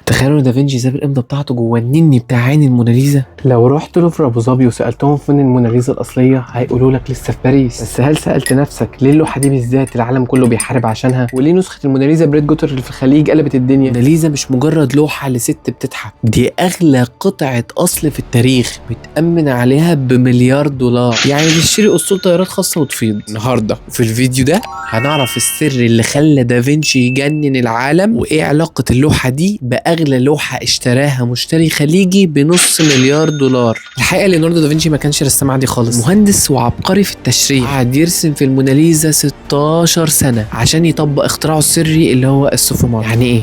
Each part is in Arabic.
تخيلوا دافنشي ساب الامضه بتاعته جوه النني بتاع عين الموناليزا. لو رحت لوفر ابو ظبي وسالتهم فين الموناليزا الاصليه هيقولوا لك لسه في باريس. بس هل سالت نفسك ليه اللوحه دي بالذات العالم كله بيحارب عشانها؟ وليه نسخه الموناليزا بريد جوتر اللي في الخليج قلبت الدنيا؟ الموناليزا مش مجرد لوحه لست بتضحك، دي اغلى قطعه اصل في التاريخ متامن عليها بمليار دولار، يعني تشتري اسطول طيارات خاصه وتفيض. النهارده في الفيديو ده هنعرف السر اللي خلى دافنشي يجنن العالم، وايه علاقه اللوحه دي باغلى لوحه اشتراها مشتري خليجي بنص مليار دولار. الحقيقه ليوناردو دافنشي ما كانش رسام عادي خالص، مهندس وعبقري في التشريح، قعد يرسم في الموناليزا 16 سنه عشان يطبق اختراعه السري اللي هو السوفومار. يعني ايه؟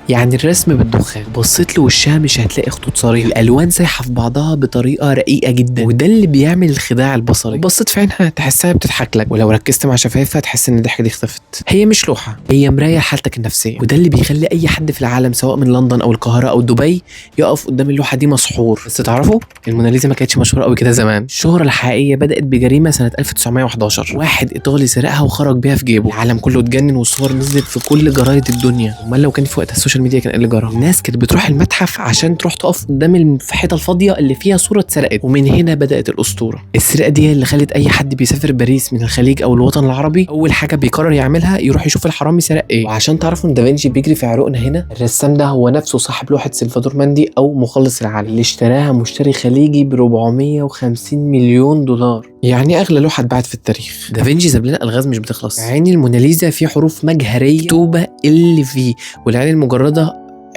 يعني الرسم بالدخان، بصيت لوشها مش هتلاقي خطوط صريحه، الالوان سايحه في بعضها بطريقه رقيقه جدا، وده اللي بيعمل الخداع البصري. بصيت في عينها تحسها بتضحك لك، ولو ركزت مع شفايفها تحس ان الضحكه دي اختفت. هي مش لوحه، هي مرايه لحالتك النفسيه، وده اللي بيخلي اي حد في العالم سواء من لندن او القاهره او دبي يقف قدام اللوحه دي مسحور. بس تعرفوا الموناليزا ما كانتش مشهوره قوي كده زمان، الشهره الحقيقيه بدات بجريمه سنه 1911، واحد ايطالي سرقها وخرج بيها في جيبه، العالم كله اتجنن والصور نزلت في كل جرايد الدنيا. امال لو كان في وقتها السوشيال ميديا كان ايه اللي جرى؟ الناس كانت بتروح المتحف عشان تروح تقف قدام الحيطه الفاضيه اللي فيها صوره اتسرقت، ومن هنا بدات الاسطوره. السرقه دي اللي خلت اي حد بيسافر باريس من الخليج او الوطن العربي اول حاجه بيقرر يعملها يروح يشوف الحرامي سرق ايه. وعشان تعرفوا ان دافنشي بيجري في عروقنا هنا، الرسام ده هو نفسه صاحب لوحه سلفادور ماندي او مخلص العالم اللي اشتراها مشتري خليجي ب 450 مليون دولار، يعني اغلى لوحه اتباعت في التاريخ. دافنشي ساب لنا الغاز مش بتخلص. عين الموناليزا في حروف مجهريه مكتوبه ال في، والعين المجرده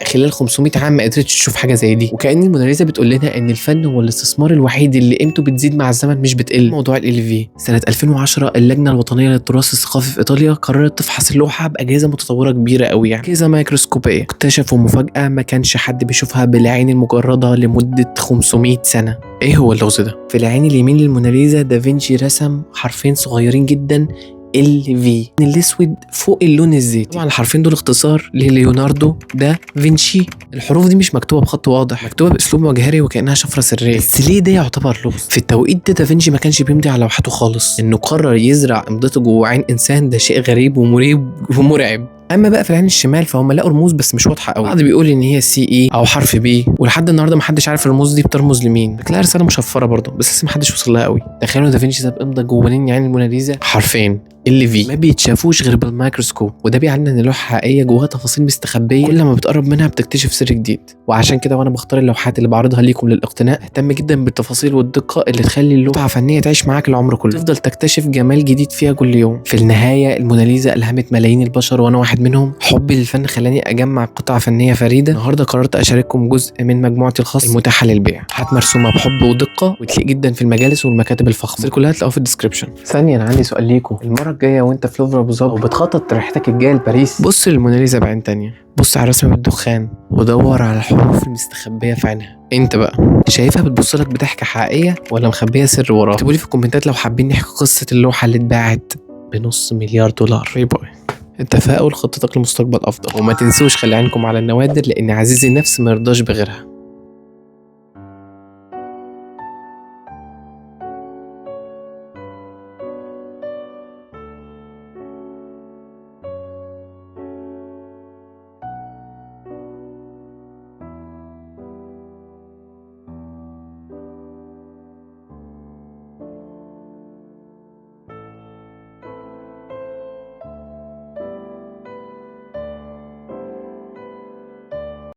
خلال 500 عام ما قدرتش تشوف حاجه زي دي. وكأن الموناليزا بتقول لنا ان الفن هو الاستثمار الوحيد اللي قيمته بتزيد مع الزمن مش بتقل. موضوع ال في سنه 2010 اللجنه الوطنيه للتراث الثقافي في ايطاليا قررت تفحص اللوحه باجهزه متطوره كبيره قوي، يعني اجهزه ميكروسكوبيه. اكتشفوا مفاجاه ما كانش حد بيشوفها بالعين المجرده لمده 500 سنه. ايه هو اللغز ده؟ في العين اليمين للموناليزا دافنشي رسم حرفين صغيرين جدا ال في الاسود فوق اللون الزيتي. طبعا الحرفين دول اختصار لليوناردو دا فينشي. الحروف دي مش مكتوبه بخط واضح، مكتوبه باسلوب مجهري وكانها شفره سريه. بس ليه ده يعتبر لغز؟ في التوقيت ده دافنشي ما كانش بيمضي على لوحته خالص، انه قرر يزرع امضته جوه عين انسان ده شيء غريب ومريب ومرعب. اما بقى في العين الشمال فهم لقوا رموز بس مش واضحه قوي، بعض بيقول ان هي سي اي او حرف بي، ولحد النهارده ما حدش عارف الرموز دي بترمز لمين. بتلاقي رساله مشفره برضه بس لسه ما حدش وصل لها قوي. تخيلوا دافنشي ساب امضه جوه عين الموناليزا حرفين اللي في ما بيتشافوش غير بالميكروسكوب، وده بيعني ان اللوحه حقيقيه جواها تفاصيل مستخبيه كل ما بتقرب منها بتكتشف سر جديد. وعشان كده وانا بختار اللوحات اللي بعرضها ليكم للاقتناء اهتم جدا بالتفاصيل والدقه اللي تخلي اللوحه فنيه تعيش معاك العمر كله، تفضل تكتشف جمال جديد فيها كل يوم. في النهايه الموناليزا الهمت ملايين البشر وانا واحد منهم. حبي للفن خلاني اجمع قطعه فنيه فريده. النهارده قررت اشارككم جزء من مجموعتي الخاصه المتاحه للبيع، حاجات مرسومه بحب ودقه وتليق جدا في المجالس والمكاتب الفخمه. كلها هتلاقوها في الديسكربشن. ثانيا انا عندي سؤال ليكم، المره الجايه وانت في لوفر ابو ظبي وبتخطط رحلتك الجايه لباريس بص للموناليزا بعين تانية، بص على الرسم بالدخان ودور على الحروف المستخبيه في عينها. انت بقى شايفها بتبص لك بضحكه حقيقيه ولا مخبيه سر وراها؟ اكتبوا لي في الكومنتات لو حابين نحكي قصه اللوحه اللي اتباعت بنص مليار دولار. باي باي. التفاؤل خطتك لمستقبل افضل، وما تنسوش خلي عينكم على النوادر لان عزيزي النفس ما يرضاش بغيرها.